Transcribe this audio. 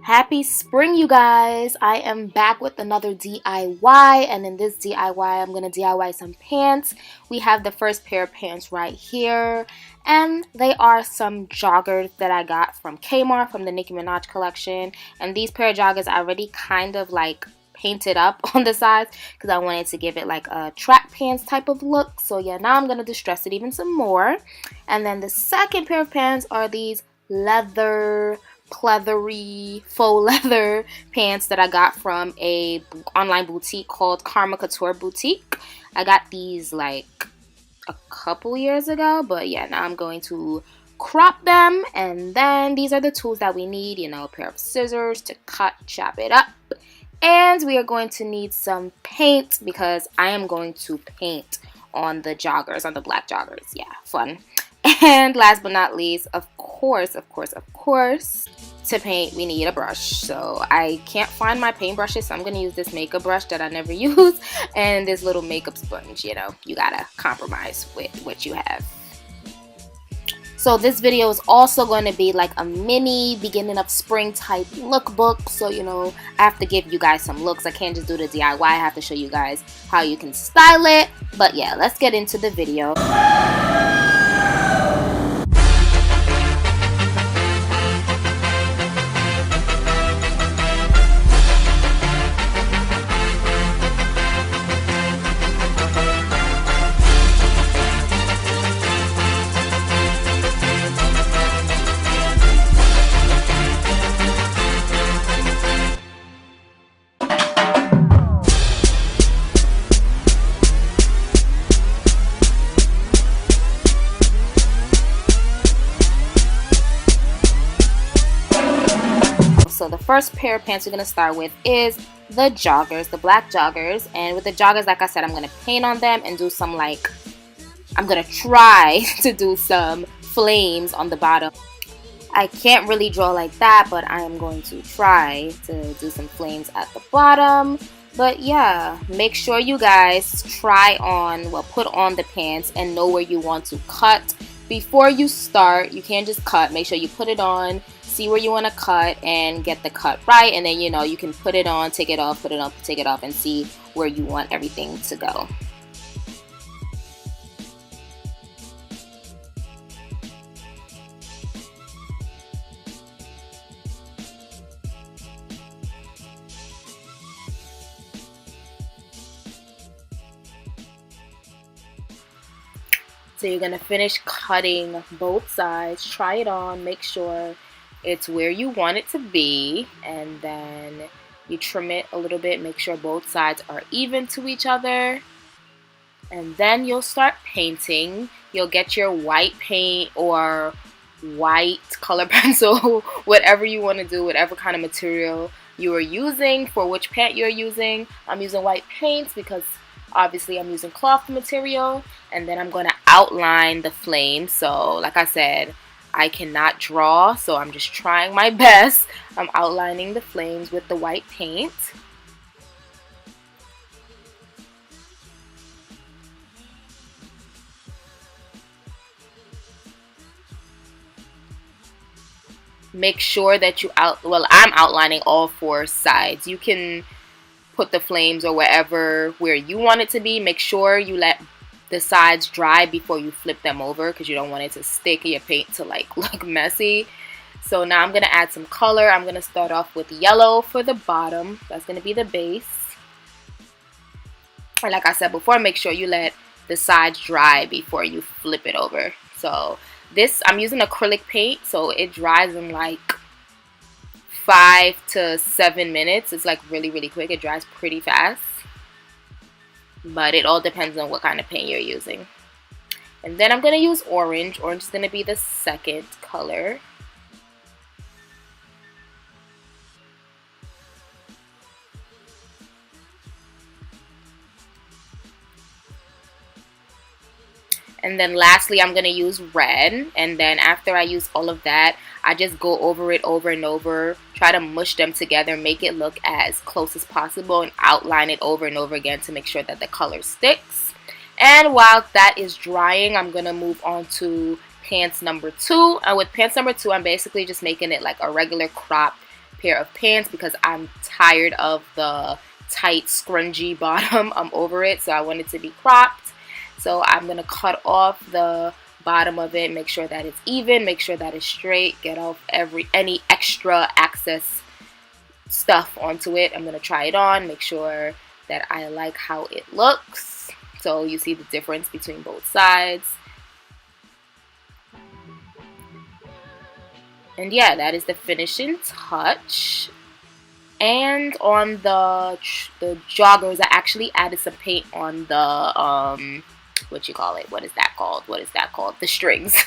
Happy spring, you guys. I am back with another DIY, and in this DIY I'm going to DIY some pants. We have the first pair of pants right here, and they are some joggers that I got from Kmart from the Nicki Minaj collection. And these pair of joggers I already kind of like painted up on the sides because I wanted to give it like a track pants type of look. So yeah, now I'm going to distress it even some more. And then the second pair of pants are these leather pleathery faux leather pants that I got from a online boutique called Couture Boutique. I got these like a couple years ago, but yeah, now I'm going to crop them. And then these are the tools that we need, you know, a pair of scissors to cut, chop it up. And we are going to need some paint because I am going to paint on the joggers, on the black joggers. Yeah, fun. And last but not least, of course, to paint we need a brush. So I can't find my paintbrushes, so I'm going to use this makeup brush that I never use and this little makeup sponge. You know, you gotta compromise with what you have. So this video is also going to be like a mini beginning of spring type lookbook. So, you know, I have to give you guys some looks. I can't just do the DIY. I have to show you guys how you can style it. But yeah, let's get into the video. So the first pair of pants we're going to start with is the joggers, the black joggers. And with the joggers, like I said, I'm going to paint on them and do some like, I'm going to try to do some flames on the bottom. I can't really draw like that, but I am going to try to do some flames at the bottom. But yeah, make sure you guys try on, well, put on the pants and know where you want to cut. Before you start, you can't just cut. Make sure you put it on, see where you want to cut, and get the cut right. And then, you know, you can put it on, take it off, put it on, take it off, and see where you want everything to go. So you're going to finish cutting both sides, try it on, make sure it's where you want it to be, and then you trim it a little bit, make sure both sides are even to each other, and then you'll start painting. You'll get your white paint or white color pencil, whatever you want to do, whatever kind of material you are using for which pant you're using. I'm using white paints because obviously I'm using cloth material. And then I'm going to outline the flame. So like I said, I cannot draw, so I'm just trying my best. I'm outlining the flames with the white paint. Make sure that you I'm outlining all four sides. You can put the flames or where you want it to be. Make sure you let the sides dry before you flip them over because you don't want it to stick in your paint to like look messy. So now I'm going to add some color. I'm going to start off with yellow for the bottom. That's going to be the base. And like I said before, make sure you let the sides dry before you flip it over. So this, I'm using acrylic paint, so it dries in like 5 to 7 minutes. It's like really, really quick. It dries pretty fast. But it all depends on what kind of paint you're using. And then I'm going to use orange. Orange is going to be the second color. And then lastly, I'm going to use red. And then after I use all of that, I just go over it over and over. Try to mush them together, make it look as close as possible, and outline it over and over again to make sure that the color sticks. And while that is drying, I'm going to move on to pants number 2. And with pants number 2, I'm basically just making it like a regular crop pair of pants because I'm tired of the tight scrungy bottom. I'm over it, so I want it to be cropped. So I'm going to cut off the bottom of it, make sure that it's even, make sure that it's straight, get off any extra excess stuff onto it. I'm going to try it on, make sure that I like how it looks. So you see the difference between both sides. And yeah, that is the finishing touch. And on the joggers, I actually added some paint on the what is that called? The strings.